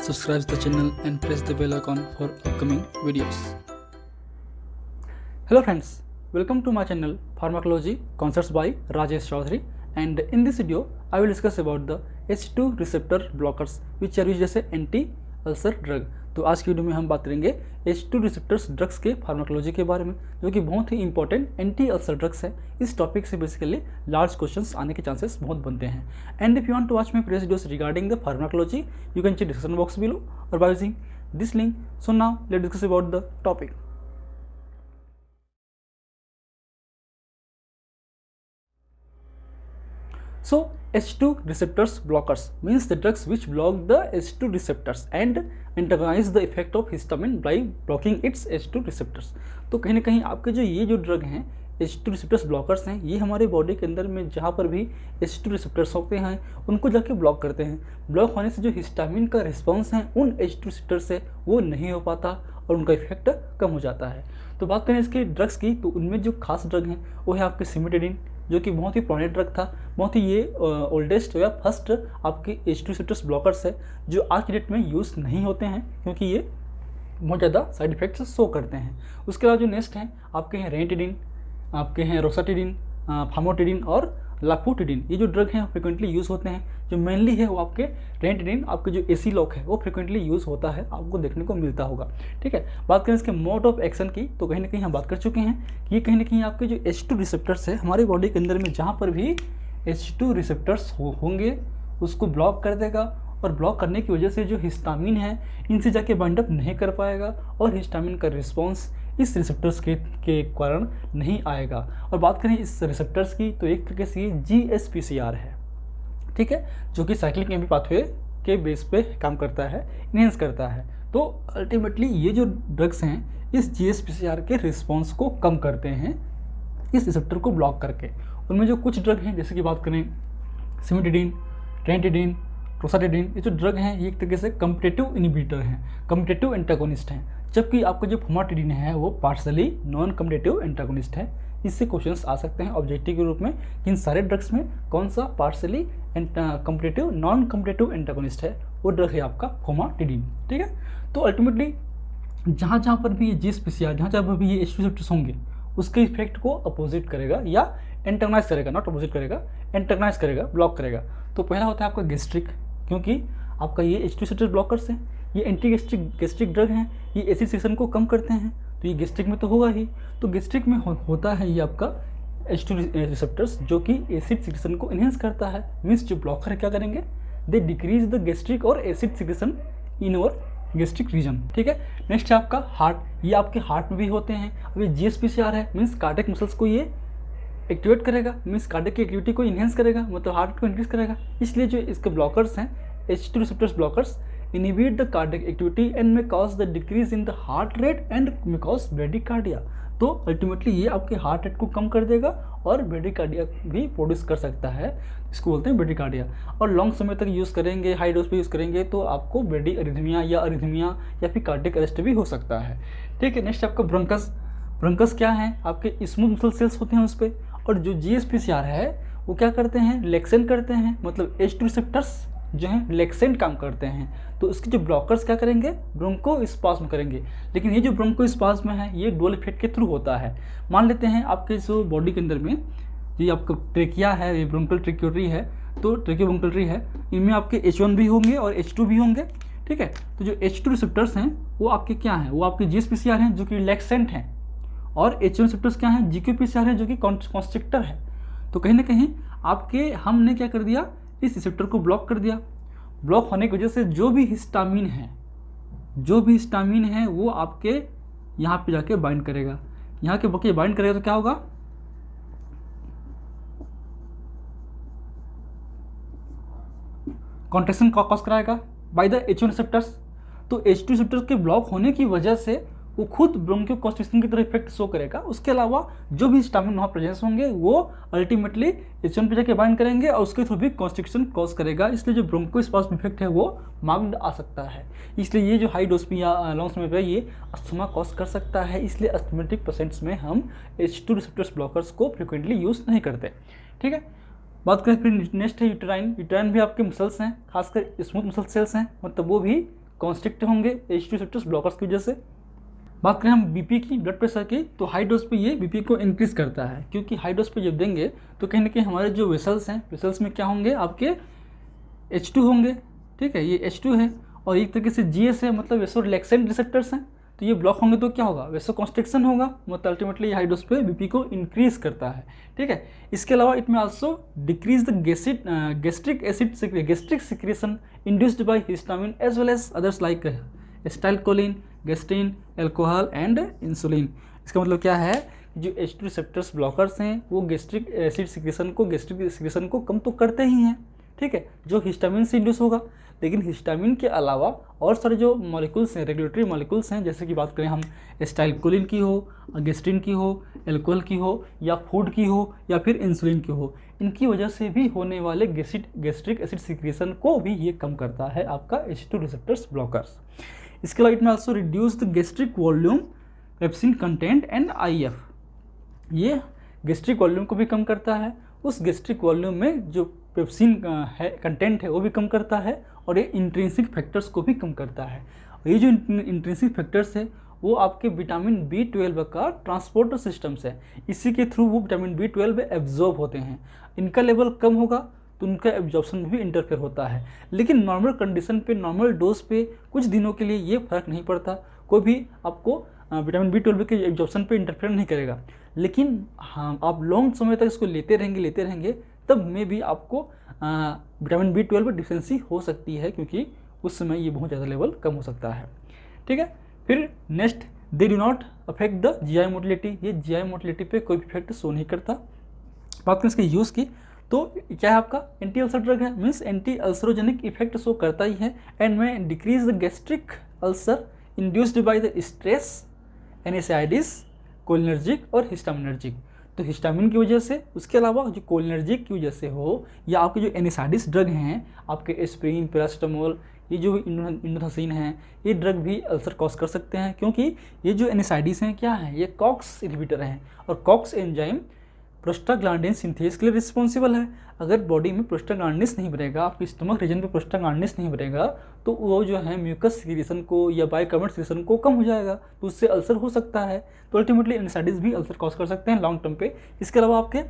subscribe the channel and press the bell icon for upcoming videos. Hello friends, welcome to my channel Pharmacology Concepts by Rajesh Chaudhary, and in this video I will discuss about the H2 receptor blockers which are used as a anti-ulcer drug. तो आज की video में हम बात करेंगे H2 receptors drugs के pharmacology के बारे में, जो कि बहुत ही इंपॉर्टेंट एंटी अल्सर ड्रग्स है। इस टॉपिक से बेसिकली लार्ज क्वेश्चंस आने के चांसेस बहुत बनते हैं। And if you want to watch my previous videos regarding the pharmacology, you can check description box below और by using this link. So now let's discuss about the topic. So H2 receptors blockers means the drugs which block the H2 receptors and antagonize the effect of histamine by blocking its H2 receptors। तो कहीं ना कहीं आपके ये जो drug हैं H2 receptors blockers हैं, ये हमारे बॉडी के अंदर में जहाँ पर भी H2 रिसेप्टर्स होते हैं उनको जाके ब्लॉक करते हैं। ब्लॉक होने से जो हिस्टामिन का रिस्पॉन्स है उन H2 रिसेप्टर्स से वो नहीं हो पाता और उनका इफेक्ट कम हो जाता है। तो बात करें इसके ड्रग्स की, तो उनमें जो खास ड्रग हैं वो है आपके सिमिटेडिन, जो कि बहुत ही पुराने ड्रग था, बहुत ही ये ओल्डेस्ट या फर्स्ट आपके H2 रिसेप्टर्स ब्लॉकर्स है जो आज की डेट में यूज़ नहीं होते हैं क्योंकि ये बहुत ज़्यादा साइड इफेक्ट्स शो करते हैं। उसके अलावा जो नेक्स्ट हैं आपके हैं रेंटिडिन, आपके हैं रोसाटिडिन, फार्मोटिडिन और लाफोटिडिन। ये जो ड्रग हैं फ्रिक्वेंटली यूज़ होते हैं। जो मेनली है वो आपके रेंटिडिन, आपके जो एसी लॉक है वो फ्रिक्वेंटली यूज़ होता है, आपको देखने को मिलता होगा। ठीक है, बात करें इसके मोड ऑफ एक्शन की, तो कहीं ना कहीं हम बात कर चुके हैं कि ये कहीं ना कहीं आपके जो H2 रिसेप्टर्स है हमारी बॉडी के अंदर में जहाँ पर भी H2 रिसेप्टर्स होंगे उसको ब्लॉक कर देगा, और ब्लॉक करने की वजह से जो हिस्टामिन है इनसे जाके बाइंड अप नहीं कर पाएगा और हिस्टामिन का रिस्पॉन्स इस रिसेप्टर्स के कारण नहीं आएगा। और बात करें इस रिसेप्टर्स की, तो एक तरीके से ये GSPCR है, ठीक है, जो कि साइक्लिक एम्पी पाथवे के बेस पे काम करता है, इनहेंस करता है। तो अल्टीमेटली ये जो ड्रग्स हैं इस GSPCR के रिस्पॉन्स को कम करते हैं इस रिसेप्टर को ब्लॉक करके। उनमें जो कुछ ड्रग हैं जैसे कि बात करें सिमिटिडिन, रेंटिडिन, रोसाटिडिन, ये जो ड्रग हैं ये एक तरीके से कम्पिटेटिव इनिबिटर हैं, कम्पिटेटिव एंटागोनिस्ट हैं, जबकि आपका जो फॉर्माटिडिन है वो पार्शली नॉन कम्पिटेटिव एंटागोनिस्ट है। इससे क्वेश्चंस आ सकते हैं ऑब्जेक्टिव के रूप में कि इन सारे ड्रग्स में कौन सा partially competitive non competitive antagonist है, वो ड्रग है आपका फॉर्माटिडिन। ठीक है, तो अल्टीमेटली जहाँ जहाँ पर भी ये GSPCR, जहाँ जहाँ पर भी ये H2 रिसेप्टर्स होंगे उसके इफेक्ट को अपोजिट करेगा या एंटागोनाइज करेगा, नॉट अपोजिट करेगा, एंटागोनाइज करेगा, ब्लॉक करेगा। तो पहला होता है आपका गैस्ट्रिक, क्योंकि आपका ये H2 रिसेप्टर ब्लॉकर्स हैं, ये एंटी गैस्ट्रिक ड्रग हैं, ये एसिड सेक्शन को कम करते हैं, तो ये गैस्ट्रिक में तो होगा ही। तो गैस्ट्रिक में होता है ये आपका H2 रिसेप्टर्स जो कि एसिड सिक्रेशन को इनहेंस करता है। मीन्स जो ब्लॉकर क्या करेंगे, दे डिक्रीज द गैस्ट्रिक और एसिड सिक्रेशन इन और गैस्ट्रिक रीजन। ठीक है, नेक्स्ट है आपका हार्ट, ये आपके हार्ट में भी होते हैं। अब ये GSPCR है, मीन्स कार्डियक मसल्स को ये एक्टिवेट करेगा, मीन्स कार्डियक की एक्टिविटी को इनहेंस करेगा, मतलब हार्ट को इंक्रीज करेगा। इसलिए जो इसके ब्लॉकर्स हैं H2 receptors blockers inhibit the cardiac activity and may cause the decrease in the heart rate and may cause bradycardia। तो अल्टीमेटली ये आपके हार्ट रेट को कम कर देगा और ब्रेडिकार्डिया भी प्रोड्यूस कर सकता है, इसको बोलते हैं ब्रेडिकार्डिया। और लॉन्ग समय तक यूज़ करेंगे, हाई डोज पे यूज़ करेंगे तो आपको ब्रेडी अरिथमिया या फिर कार्डियक अरेस्ट भी हो सकता है। ठीक है, नेक्स्ट आपका ब्रोंकस। ब्रोंकस क्या है, आपके स्मूथ मसल सेल्स होते हैं उस पर, और जो GSPCR है वो क्या करते हैं, रिलैक्सेंट करते हैं, मतलब H2 रिसेप्टर्स जो हैं रिलैक्सेंट काम करते हैं। तो इसके जो ब्लॉकर्स क्या करेंगे, ब्रोंकोस्पाज्म करेंगे। लेकिन ये जो ब्रोंकोस्पाज्म है ये डुअल इफेक्ट के थ्रू होता है। मान लेते हैं आपके जो बॉडी के अंदर में ये आपका ट्रेकिया है, ये ब्रोंकल ट्रेक्योटरी है, तो ट्रेकियोब्रोंकलरी है, इनमें आपके H1 भी होंगे और H2 भी होंगे। ठीक है, तो जो H2 रिसेप्टर्स हैं वो आपके क्या हैं, वो आपके GSPCR हैं जो कि रिलैक्सेंट हैं, और H1 रिसेप्टर्स क्या हैं, GQPCR है जो कि कॉन्स्ट्रिक्टर है। तो कहीं ना कहीं आपके हमने क्या कर दिया, इस रिसेप्टर को ब्लॉक कर दिया। ब्लॉक होने की वजह से जो भी हिस्टामिन है वो आपके यहाँ पे जाके बाइंड करेगा, यहाँ के बके बाइंड करेगा तो क्या होगा, कॉन्ट्रैक्शन कॉज कराएगा बाय द H1 रिसेप्टर्स। तो H2 रिसेप्टर्स के ब्लॉक होने की वजह से वो खुद ब्रोंकियोकॉन्स्ट्रिक्शन की तरह इफेक्ट शो करेगा। उसके अलावा जो भी हिस्टामिन वहाँ प्रेजेंस होंगे वो अल्टीमेटली H1 पे जाके बाइंड करेंगे और उसके थ्रू भी कॉन्स्ट्रिक्शन कॉज करेगा। इसलिए जो ब्रोंकोस्पाज्म इफेक्ट है वो मार्क्ड आ सकता है। इसलिए ये जो हाई डोज पे या लॉन्ग समय पे ये अस्थमा कॉज कर सकता है। इसलिए अस्थमेटिक पेशेंट्स में हम H2 रिसेप्टर्स ब्लॉकर्स को फ्रिक्वेंटली यूज़ नहीं करते। ठीक है, बात करें फिर नेक्स्ट है यूटेराइन। यूटेराइन भी आपके मसल्स हैं, खासकर स्मूथ मसल सेल्स हैं, मतलब वो भी कॉन्स्ट्रिक्ट होंगे H2 रिसेप्टर्स ब्लॉकर्स की वजह से। बात करें हम बीपी की, ब्लड प्रेशर की, तो हाई डोज पे ये बीपी को इंक्रीज़ करता है, क्योंकि हाई डोज पे जब देंगे तो कहीं ना कहीं हमारे जो वेसल्स हैं, वेसल्स में क्या होंगे आपके H2 होंगे, ठीक है, ये H2 है, और एक तरीके से GS है, मतलब वेसो रिलैक्सेंट रिसेप्टर्स हैं, तो ये ब्लॉक होंगे तो क्या होगा, वेसो कॉन्स्ट्रिक्शन होगा, मतलब अल्टीमेटली हाई डोज पे बीपी को इंक्रीज करता है, ठीक है। इसके अलावा it may also decrease the gastric secretion induced by histamine as well as others like acetylcholine, gastrin, alcohol and insulin. इसका मतलब क्या है, जो H2 रिसेप्टर्स ब्लॉकर्स हैं वो गैस्ट्रिक सिक्रेशन को कम तो करते ही हैं, ठीक है, जो हिस्टामिन से इंड्यूस होगा। लेकिन हिस्टामिन के अलावा और सारे जो मॉलिक्यूल्स हैं, रेगुलेटरी मॉलिक्यूल्स हैं, जैसे कि बात करें हम एसिटाइलकोलिन की हो, गैस्ट्रिन की हो, अल्कोहल की हो, या फूड की हो, या फिर इंसुलिन की हो, इनकी वजह से भी होने वाले गैस्ट्रिक एसिड सिक्रेशन को भी ये कम करता है आपका H2 रिसेप्टर्स ब्लॉकर्स। इसके अलावा it may also reduce the gastric volume, pepsin content and IF। ये गैस्ट्रिक वॉल्यूम को भी कम करता है, उस गैस्ट्रिक वॉल्यूम में जो पेप्सिन है कंटेंट है वो भी कम करता है, और ये इंट्रिंसिक फैक्टर्स को भी कम करता है। ये जो इंट्रिंसिक फैक्टर्स है वो आपके विटामिन B12 का ट्रांसपोर्टर सिस्टम्स है, इसी के थ्रू वो विटामिन B12 एब्जॉर्ब होते हैं। इनका लेवल कम होगा तो उनका एब्जॉर्प्शन में भी इंटरफेयर होता है, लेकिन नॉर्मल कंडीशन पे, नॉर्मल डोज पे कुछ दिनों के लिए ये फर्क नहीं पड़ता, कोई भी आपको विटामिन B12 के एब्जॉर्प्शन पे इंटरफेयर नहीं करेगा। लेकिन हाँ, आप लॉन्ग समय तक इसको लेते रहेंगे तब में भी आपको विटामिन B12 डिफिशिएंसी हो सकती है, क्योंकि उस समय ये बहुत ज़्यादा लेवल कम हो सकता है, ठीक है। फिर next, they do not affect the GI motility. ये GI मोटिलिटी पे कोई इफेक्ट शो नहीं करता। बात करें इसके यूज़ की, तो क्या है आपका एंटी अल्सर ड्रग है, means anti ulcerogenic effect show करता ही है, एंड में decrease the gastric ulcer induced by the stress, एनएसआईडीज, cholinergic और हिस्टामिनर्जिक। तो हिस्टामिन की वजह से, उसके अलावा जो कोलिनर्जिक की वजह से हो, या आपके जो एनएसआईडीज ड्रग हैं, आपके एस्प्रिन, पैरासिटामोल, ये जो इंडोथासिन हैं, ये ड्रग भी अल्सर कॉज कर सकते हैं, क्योंकि ये जो एनएसआईडीज हैं क्या है, ये कॉक्स इनहिबिटर हैं, और कॉक्स एंजाइम प्रोस्टाग्लैंडिन सिंथेस के लिए रिस्पॉन्सिबल है। अगर बॉडी में प्रोस्टाग्लैंडिन्स नहीं बनेगा, आपके स्टमक रीजन पे प्रोस्टाग्लैंडिन्स नहीं बनेगा, तो वो जो है म्यूकस सिक्रेशन को या बाइकार्बोनेट सिक्रेशन को कम हो जाएगा, तो उससे अल्सर हो सकता है। तो अल्टीमेटली एनएसआईडीज भी अल्सर कॉज कर सकते हैं लॉन्ग टर्म पे। इसके अलावा आपके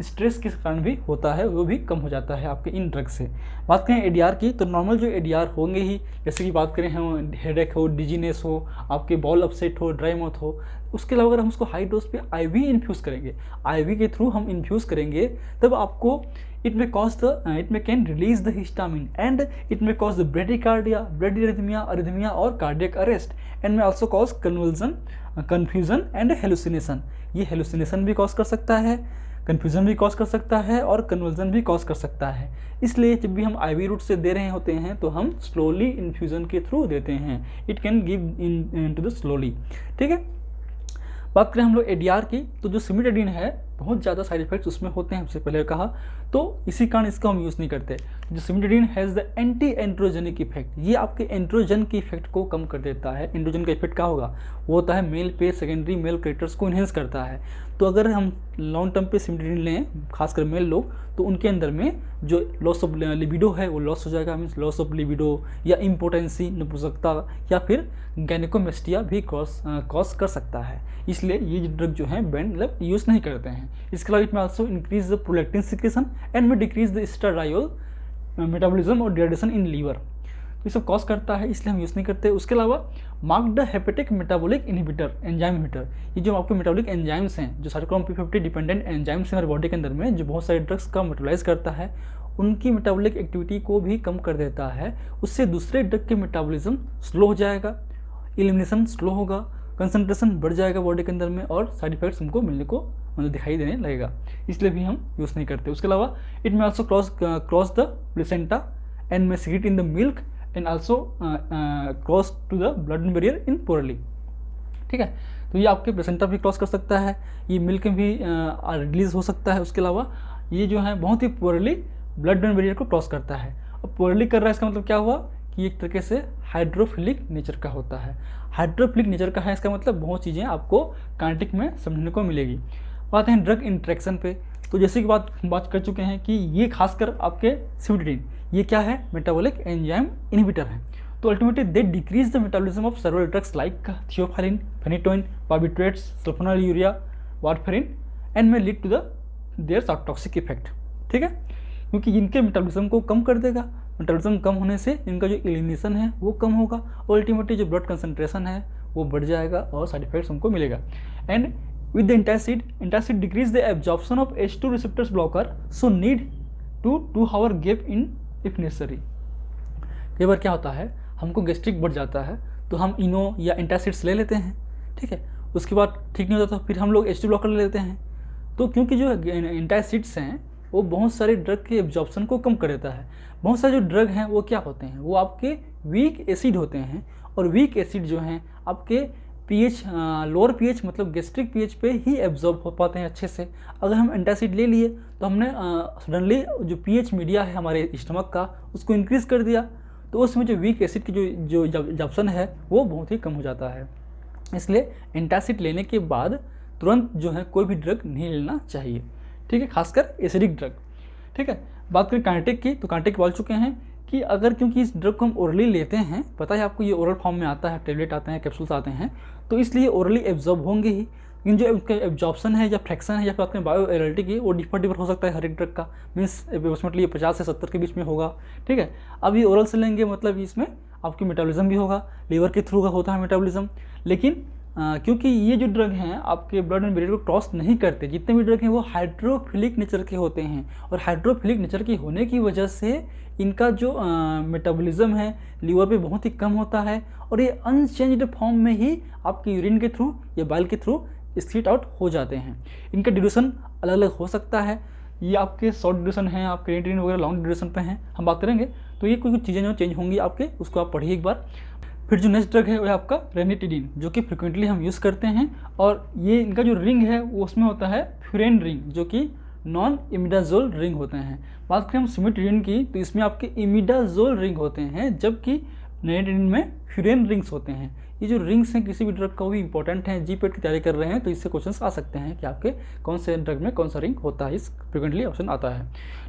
स्ट्रेस के कारण भी होता है, वो भी कम हो जाता है आपके इन ड्रग से। बात करें एडीआर की, तो नॉर्मल जो एडीआर होंगे ही, जैसे कि बात करें हम हेडेक हो, डिजीनेस हो, आपके बॉल अपसेट हो, ड्राई माउथ हो। उसके अलावा अगर हम उसको हाई डोज पे आईवी इन्फ्यूज़ करेंगे, आईवी के थ्रू हम इन्फ्यूज़ करेंगे, तब आपको it may can release the histamine and it may cause the bradycardia, arrhythmia और cardiac arrest, and may also cause confusion and hallucination। ये hallucination भी cause कर सकता है, confusion भी cause कर सकता है, और convulsion भी cause कर सकता है। इसलिए जब भी हम IV रूट से दे रहे होते हैं तो हम slowly infusion के थ्रू देते हैं, it can give into the slowly, ठीक है। बात करें हम लोग एडीआर की, तो जो सिमिटाडीन है बहुत ज़्यादा साइड इफेक्ट्स उसमें होते हैं, हमसे पहले कहा, तो इसी कारण इसका हम यूज़ नहीं करते। जो cimetidine has the anti androgenic effect, ये आपके एंड्रोजन की इफेक्ट को कम कर देता है। एंड्रोजन का इफेक्ट क्या होगा, वो होता है मेल पे सेकेंडरी मेल कैरेक्टर्स को इन्हेंस करता है। तो अगर हम लॉन्ग टर्म पे सिमिटाडीन लें, खासकर मेल लोग, तो उनके अंदर में जो लॉस ऑफ लिबिडो है वो लॉस हो जाएगा, मीन्स लॉस ऑफ लिबिडो या इम्पोटेंसी, नपुंसकता, या फिर गैनिकोमेस्टिया भी कॉज कर सकता है। इसलिए ये ड्रग जो है बैंड मतलब यूज़ नहीं करते हैं। इसके अलावा it may also increase the prolactin secretion and में डिक्रीज द एस्ट्राडायोल मेटाबॉलिज्म और डिहाइड्रेशन इन लीवर, ये सब कॉज करता है, इसलिए हम यूज़ नहीं करते। उसके अलावा marked hepatic metabolic inhibitor, enzyme inhibitor, ये जो आपके मेटाबॉलिक एंजाइम्स हैं, जो साइटोक्रोम P50 डिपेंडेंट एंजाइम्स हैं हमारे बॉडी के अंदर में, जो बहुत सारे ड्रग्स का मेटाबॉलाइज करता है, उनकी मेटाबॉलिक एक्टिविटी को भी कम कर देता है। उससे दूसरे ड्रग के मेटाबॉलिज्म स्लो हो जाएगा, एलिमिनेशन स्लो होगा, कंसंट्रेशन बढ़ जाएगा बॉडी के अंदर में, और साइड इफेक्ट्स हमको मिलने को मतलब दिखाई देने लगेगा, इसलिए भी हम यूज़ नहीं करते। उसके अलावा it may also cross the placenta and may secrete in the milk and also cross to the blood barrier in poorly, ठीक है। तो ये आपके प्लेसेंटा भी क्रॉस कर सकता है, ये मिल्क में भी रिलीज हो सकता है। उसके अलावा ये जो है बहुत ही पोरली ब्लड बैरियर को क्रॉस करता है। और पोरली कर रहा है, इसका मतलब क्या हुआ कि एक तरीके से हाइड्रोफिलिक नेचर का होता है। हाइड्रोफिलिक नेचर का है, इसका मतलब बहुत चीज़ें आपको काइनेटिक में समझने को मिलेगी। बात है ड्रग इंट्रैक्शन पे, तो जैसे कि बात कर चुके हैं कि ये खासकर आपके सिमिटाडीन, ये क्या है, मेटाबॉलिक एंजाइम इनहिबिटर है। तो ultimately they decrease the metabolism of several drugs like theophylline, phenytoin, barbiturates, sulfonylurea, warfarin and में lead to the their toxic effect. ठीक है, क्योंकि इनके मेटाबॉलिज्म को कम कर देगा, मेटाबॉलिज्म कम होने से इनका जो एलिमिनेशन है वो कम होगा और अल्टीमेटली जो ब्लड कंसंट्रेशन है वो बढ़ जाएगा और साइड इफेक्ट्स हमको मिलेगा। And with the antacid decrease the absorption of H2 receptors blocker, so need to 2 hour gap in if necessary. कई बार क्या होता है, हमको गैस्ट्रिक बढ़ जाता है तो हम इनो या एंटासिड्स ले लेते हैं, ठीक है, उसके बाद ठीक नहीं होता तो फिर हम लोग H2 ब्लॉकर ले लेते हैं। तो क्योंकि जो एंटासिड्स हैं वो बहुत सारे ड्रग के एब्जॉर्प्शन को कम कर देता है। बहुत सारे जो ड्रग हैं वो क्या होते हैं, वो आपके वीक एसिड होते हैं और वीक एसिड जो हैं आपके पीएच लोअर पीएच मतलब गैस्ट्रिक पीएच पे ही एब्जॉर्ब हो पाते हैं अच्छे से। अगर हम एंटासिड ले लिए तो हमने सडनली जो पीएच मीडिया है हमारे स्टमक का उसको इंक्रीज़ कर दिया, तो उसमें जो वीक एसिड की जो एब्जॉर्प्शन है वो बहुत ही कम हो जाता है। इसलिए एंटासिड लेने के बाद तुरंत जो है कोई भी ड्रग नहीं लेना चाहिए, ठीक है, खासकर एसिडिक ड्रग। ठीक है, बात करें काइनेटिक की, तो काइनेटिक बोल चुके हैं कि अगर क्योंकि इस ड्रग को हम ओरली लेते हैं, पता है आपको ये ओरल फॉर्म में आता है, टेबलेट आते हैं, कैप्सूल्स आते हैं, तो इसलिए ओरली एब्जॉर्ब होंगे ही। लेकिन जो उनका एब्जॉर्प्शन है या फ्रैक्शन है या फिर आपके बायो एरल्टी की वो डिफर हो सकता है हर एक ड्रग का, मीन्स अप्रोक्सीमेटली 50 से 70 के बीच में होगा। ठीक है, अब ये ओरल से लेंगे मतलब इसमें आपकी मेटाबॉलिज्म भी होगा, लीवर के थ्रू का होता है मेटाबॉलिज्म। लेकिन क्योंकि ये जो ड्रग हैं आपके ब्लड एंड बैरियर को क्रॉस नहीं करते, जितने भी ड्रग हैं वो हाइड्रोफिलिक नेचर के होते हैं और हाइड्रोफिलिक नेचर के होने की वजह से इनका जो मेटाबॉलिज्म है लीवर पे बहुत ही कम होता है और ये अनचेंज्ड फॉर्म में ही आपके यूरिन के थ्रू या बाइल के थ्रू स्कीट आउट हो जाते हैं। इनका ड्यूरेशन अलग अलग हो सकता है, ये आपके शॉर्ट ड्यूरेशन हैं, आप क्रिएटिनिन वगैरह लॉन्ग ड्यूरेशन पे हैं, हम बात करेंगे। तो ये कुछ चीज़ें जो चेंज होंगी आपके, उसको आप पढ़िए एक बार। फिर जो नेक्स्ट ड्रग है वो है आपका रेनिटिडिन, जो कि फ्रिक्वेंटली हम यूज़ करते हैं और ये इनका जो रिंग है वो उसमें होता है फ्यूरेन रिंग, जो कि नॉन इमिडाजोल रिंग होते हैं। बात करें हम सिमिट्रिडिन की, तो इसमें आपके इमिडाजोल रिंग होते हैं, जबकि रेनिटिडिन में फ्यूरेन रिंग्स होते हैं। ये जो रिंग्स हैं किसी भी ड्रग का भी इंपॉर्टेंट है, जीपेट की तैयारी कर रहे हैं तो इससे क्वेश्चंस आ सकते हैं कि आपके कौन से ड्रग में कौन सा रिंग होता है, इस फ्रिक्वेंटली ऑप्शन आता है।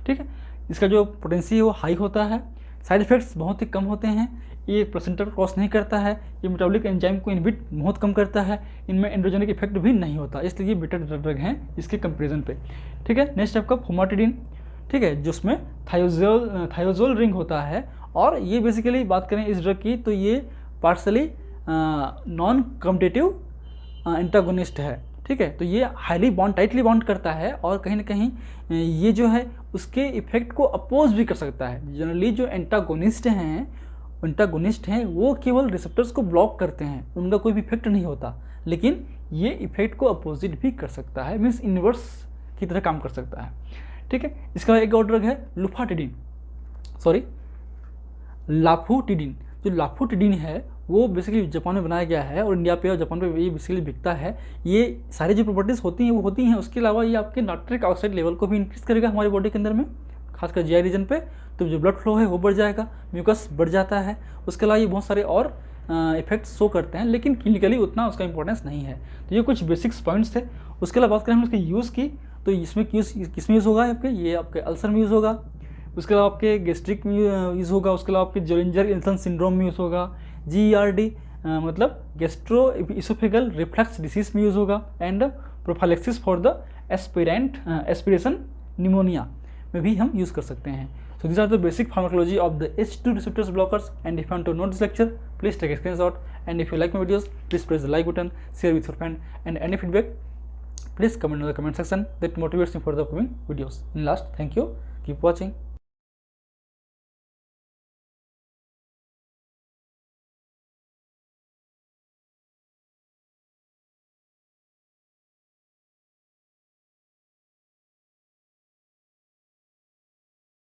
ठीक है, इसका जो पोटेंसी है वो हाई होता है, साइड इफेक्ट्स बहुत ही कम होते हैं, ये प्लेसेंटा क्रॉस नहीं करता है, ये मेटाबॉलिक एंजाइम को इनहिबिट बहुत कम करता है, इनमें एंड्रोजेनिक इफेक्ट भी नहीं होता, इसलिए ये बेटर ड्रग हैं इसके कंपेरिजन पे। ठीक है, नेक्स्ट आपका फॉर्माटिडिन, ठीक है, जिसमें थायोजोल रिंग होता है और ये बेसिकली बात करें इस ड्रग की तो ये पार्शली नॉन कॉम्पिटिटिव एंटागोनिस्ट है। ठीक है, तो ये हाईली बॉन्ड टाइटली बॉन्ड करता है और कहीं ना कहीं ये जो है उसके इफेक्ट को अपोज भी कर सकता है। जनरली जो एंटागोनिस्ट हैं वो केवल रिसेप्टर्स को ब्लॉक करते हैं, उनका कोई भी इफेक्ट नहीं होता, लेकिन ये इफेक्ट को अपोजिट भी कर सकता है, मीन्स इन्वर्स की तरह काम कर सकता है। ठीक है, इसका एक और ड्रग है लाफुटिडिन। जो लाफुटिडिन है वो बेसिकली जापान में बनाया गया है और इंडिया पे और जापान पे ये बेसिकली बिकता है। ये सारी जो प्रॉपर्टीज़ होती हैं वो होती हैं, उसके अलावा ये आपके नाइट्रिक ऑक्साइड लेवल को भी इंक्रीज़ करेगा हमारी बॉडी के अंदर में, खासकर जीआई रीजन पे, तो जो ब्लड फ्लो है वो बढ़ जाएगा, म्यूकस बढ़ जाता है। उसके अलावा ये बहुत सारे और इफेक्ट्स शो करते हैं, लेकिन क्लिनिकली उतना उसका इंपॉर्टेंस नहीं है। तो ये कुछ बेसिक्स पॉइंट्स थे। उसके अलावा बात करें हम इसके यूज़ की, तो इसमें किस में यूज़ होगा आपके, ये आपके अल्सर में यूज़ होगा, उसके अलावा आपके गैस्ट्रिक में यूज़ होगा, उसके अलावा आपके जोलिंजर इल्सन सिंड्रोम में यूज़ होगा, GERD मतलब गैस्ट्रो इसोफेगल रिफ्लक्स डिसीज में यूज़ होगा, and prophylaxis for the aspiration pneumonia में भी हम यूज़ कर सकते हैं। So these are the basic pharmacology of the H2 receptors blockers, and if you want to know this lecture, please take a screenshot, and if you like my videos, please press the like button, share with your friend, and any feedback, please comment in the comment section. That motivates me for the upcoming videos. And last, thank you. Keep watching.